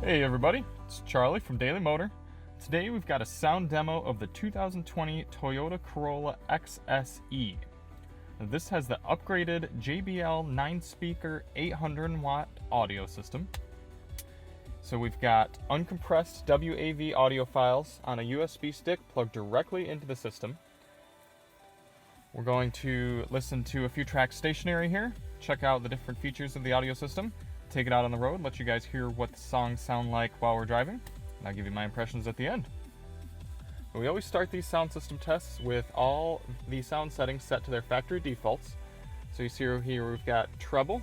Hey everybody, it's Charlie from Daily Motor. Today we've got a sound demo of the 2020 Toyota Corolla XSE. This has the upgraded JBL 9-speaker 800-watt audio system. So we've got uncompressed WAV audio files on a USB stick plugged directly into the system. We're going to listen to a few tracks stationary here, check out the different features of the audio system, take it out on the road, let you guys hear what the songs sound like while we're driving, and I'll give you my impressions at the end. But we always start these sound system tests with all the sound settings set to their factory defaults. So you see here we've got treble,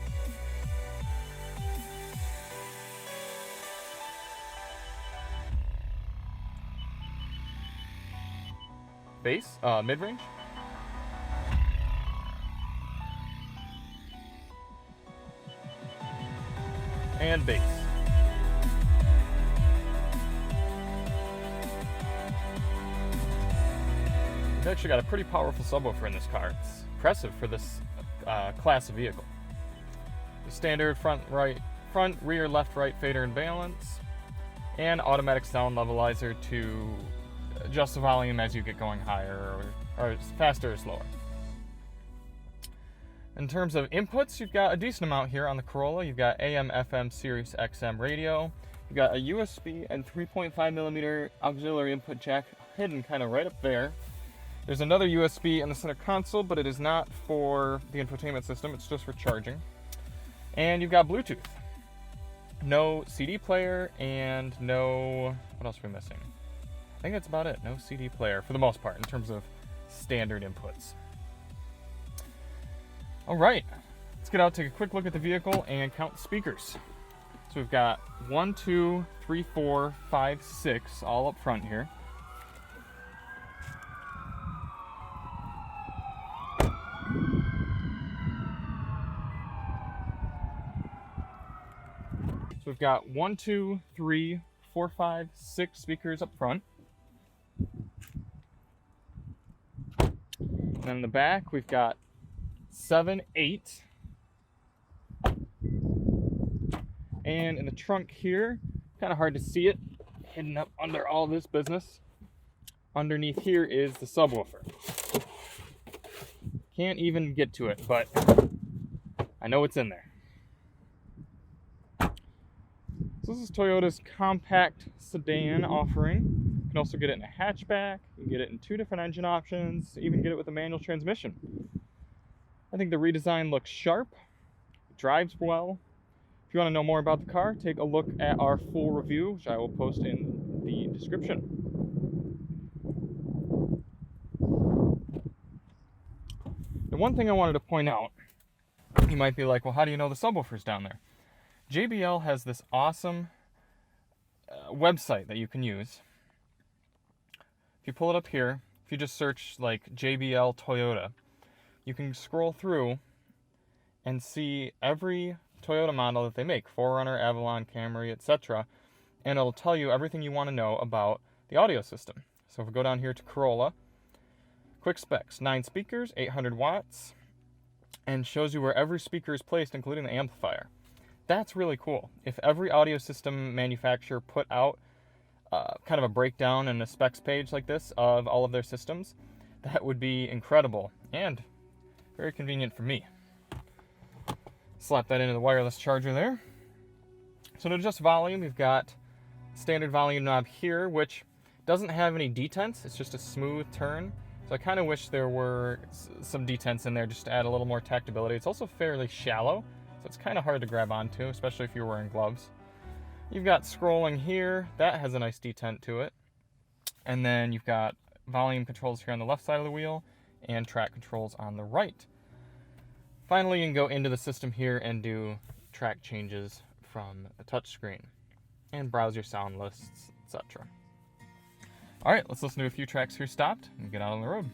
bass, mid-range, and bass. We've actually got a pretty powerful subwoofer in this car. It's impressive for this class of vehicle. The standard front, rear, left, right fader and balance, and automatic sound levelizer to adjust the volume as you get going higher or faster or slower. In terms of inputs, you've got a decent amount here on the Corolla. You've got AM, FM, Sirius XM radio. You've got a USB and 3.5mm auxiliary input jack hidden kind of right up there. There's another USB in the center console, but it is not for the infotainment system. It's just for charging. And you've got Bluetooth. No CD player and no... what else are we missing? I think that's about it. No CD player for the most part in terms of standard inputs. All right, let's get out, take a quick look at the vehicle and count the speakers. So we've got 1, 2, 3, 4, 5, 6 all up front here. So we've got 1, 2, 3, 4, 5, 6 speakers up front. And then in the back, we've got 7, 8. And in the trunk here, kind of hard to see it, hidden up under all this business. Underneath here is the subwoofer. Can't even get to it, but I know it's in there. So this is Toyota's compact sedan offering. You can also get it in a hatchback, you can get it in 2 different engine options, even get it with a manual transmission. I think the redesign looks sharp, it drives well. If you want to know more about the car, take a look at our full review, which I will post in the description. The one thing I wanted to point out, you might be like, well, how do you know the subwoofer's down there? JBL has this awesome website that you can use. If you pull it up here, if you just search like JBL Toyota, you can scroll through and see every Toyota model that they make, 4Runner, Avalon, Camry, etc. And it'll tell you everything you want to know about the audio system. So if we go down here to Corolla, quick specs, 9 speakers, 800 watts, and shows you where every speaker is placed, including the amplifier. That's really cool. If every audio system manufacturer put out kind of a breakdown and a specs page like this of all of their systems, that would be incredible and very convenient for me. Slap that into the wireless charger there. So to adjust volume, we've got standard volume knob here, which doesn't have any detents. It's just a smooth turn. So I kind of wish there were some detents in there just to add a little more tactability. It's also fairly shallow, so it's kind of hard to grab onto, especially if you're wearing gloves. You've got scrolling here. That has a nice detent to it. And then you've got volume controls here on the left side of the wheel and track controls on the right. Finally, you can go into the system here and do track changes from the touchscreen and browse your sound lists, etc. All right, let's listen to a few tracks here stopped and get out on the road.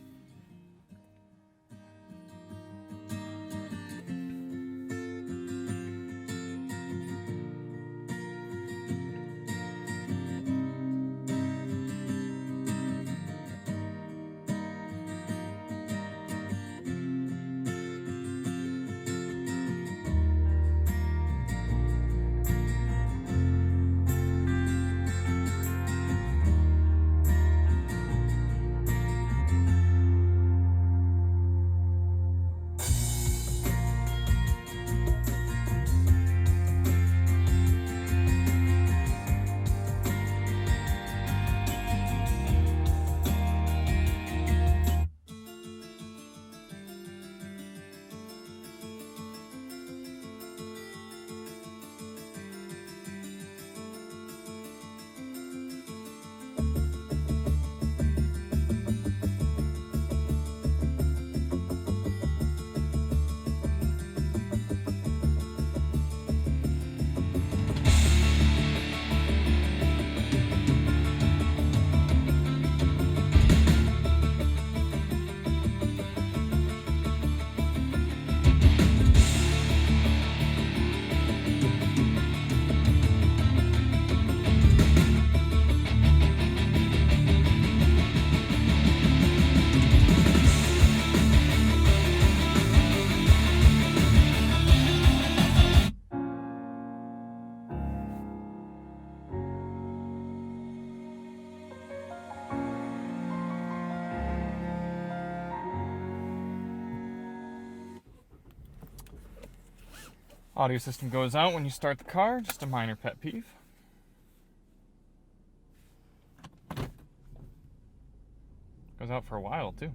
Audio system goes out when you start the car, just a minor pet peeve. Goes out for a while too.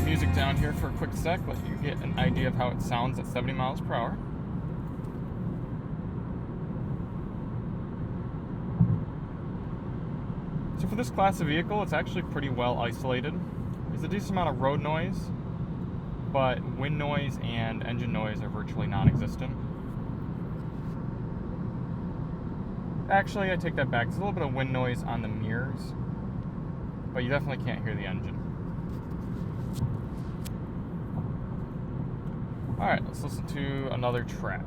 Music down here for a quick sec, let you get an idea of how it sounds at 70 miles per hour. So for this class of vehicle, it's actually pretty well isolated. There's a decent amount of road noise, but wind noise and engine noise are virtually non-existent. Actually, I take that back. There's a little bit of wind noise on the mirrors, but you definitely can't hear the engine. Alright, let's listen to another track.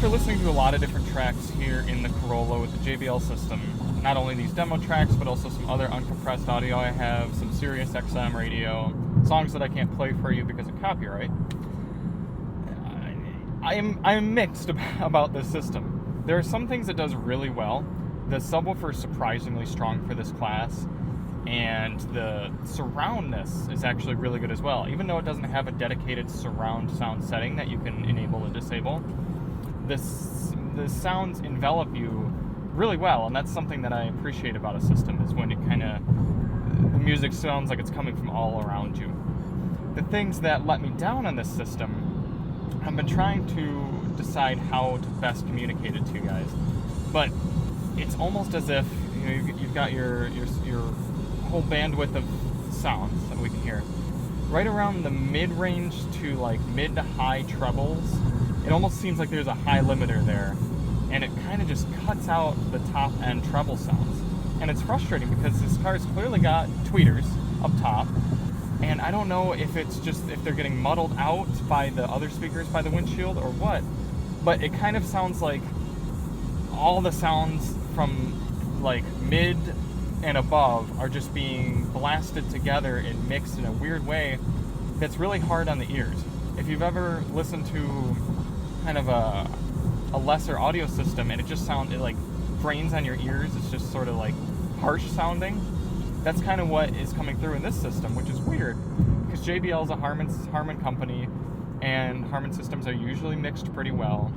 after listening to a lot of different tracks here in the Corolla with the JBL system, not only these demo tracks, but also some other uncompressed audio I have, some Sirius XM radio, songs that I can't play for you because of copyright, I am mixed about this system. There are some things it does really well. The subwoofer is surprisingly strong for this class, and the surroundness is actually really good as well. Even though it doesn't have a dedicated surround sound setting that you can enable and disable, the sounds envelop you really well, and that's something that I appreciate about a system, is when it the music sounds like it's coming from all around you. The things that let me down on this system, I've been trying to decide how to best communicate it to you guys, but it's almost as if you've got your whole bandwidth of sounds that we can hear. Right around the mid-range to like mid to high trebles, it almost seems like there's a high limiter there, and it kind of just cuts out the top end treble sounds. And it's frustrating because this car's clearly got tweeters up top, and I don't know if they're getting muddled out by the other speakers by the windshield or what, but it kind of sounds like all the sounds from like mid and above are just being blasted together and mixed in a weird way that's really hard on the ears. If you've ever listened to kind of a lesser audio system and it like grains on your ears, it's just sort of like harsh sounding, that's kind of what is coming through in this system, which is weird because JBL is a Harman company, and Harman systems are usually mixed pretty well.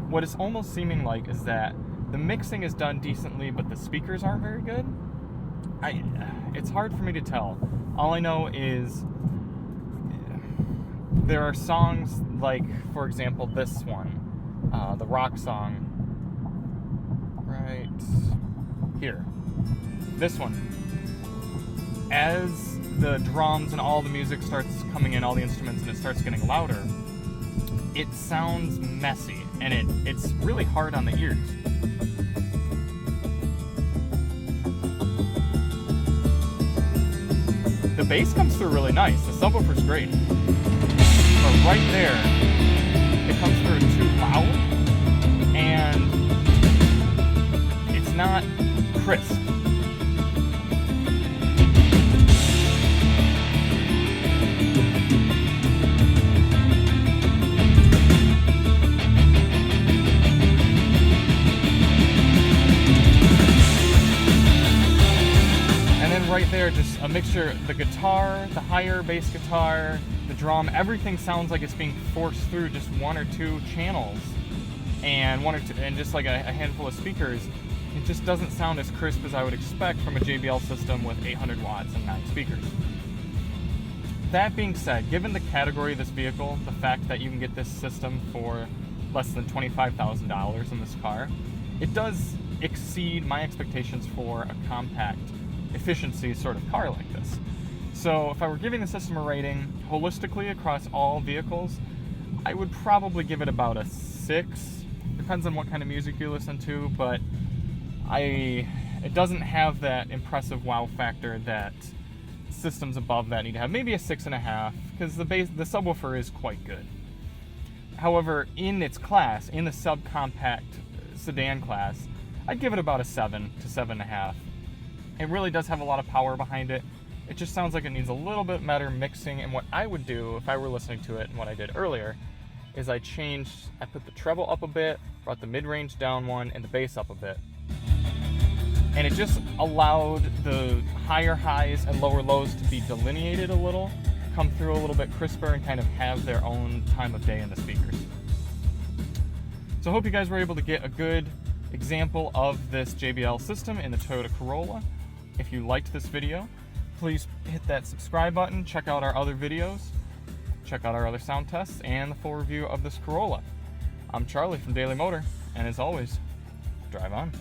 What it's almost seeming like is that the mixing is done decently, but the speakers aren't very good. It's hard for me to tell. All I know is there are songs like, for example, this one, the rock song, right here. This one. As the drums and all the music starts coming in, all the instruments, and it starts getting louder, it sounds messy, and it's really hard on the ears. The bass comes through really nice. The subwoofer's great. But right there, it comes through too loud, and it's not crisp. Right there, just a mixture. The guitar, the higher bass guitar, the drum, everything sounds like it's being forced through just one or two channels, and just like a handful of speakers. It just doesn't sound as crisp as I would expect from a JBL system with 800 watts and 9 speakers. That being said, given the category of this vehicle, the fact that you can get this system for less than $25,000 in this car, it does exceed my expectations for a compact efficiency sort of car like this. So if I were giving the system a rating holistically across all vehicles, I would probably give it about a 6. Depends on what kind of music you listen to, but it doesn't have that impressive wow factor that systems above that need to have. Maybe a 6.5, because the subwoofer is quite good. However, in its class, in the subcompact sedan class, I'd give it about a 7 to 7.5. It really does have a lot of power behind it. It just sounds like it needs a little bit better mixing, and what I would do if I were listening to it, and what I did earlier, is I put the treble up a bit, brought the mid-range down one, and the bass up a bit. And it just allowed the higher highs and lower lows to be delineated a little, come through a little bit crisper, and kind of have their own time of day in the speakers. So I hope you guys were able to get a good example of this JBL system in the Toyota Corolla. If you liked this video, please hit that subscribe button, check out our other videos, check out our other sound tests, and the full review of this Corolla. I'm Charlie from Daily Motor, and as always, drive on.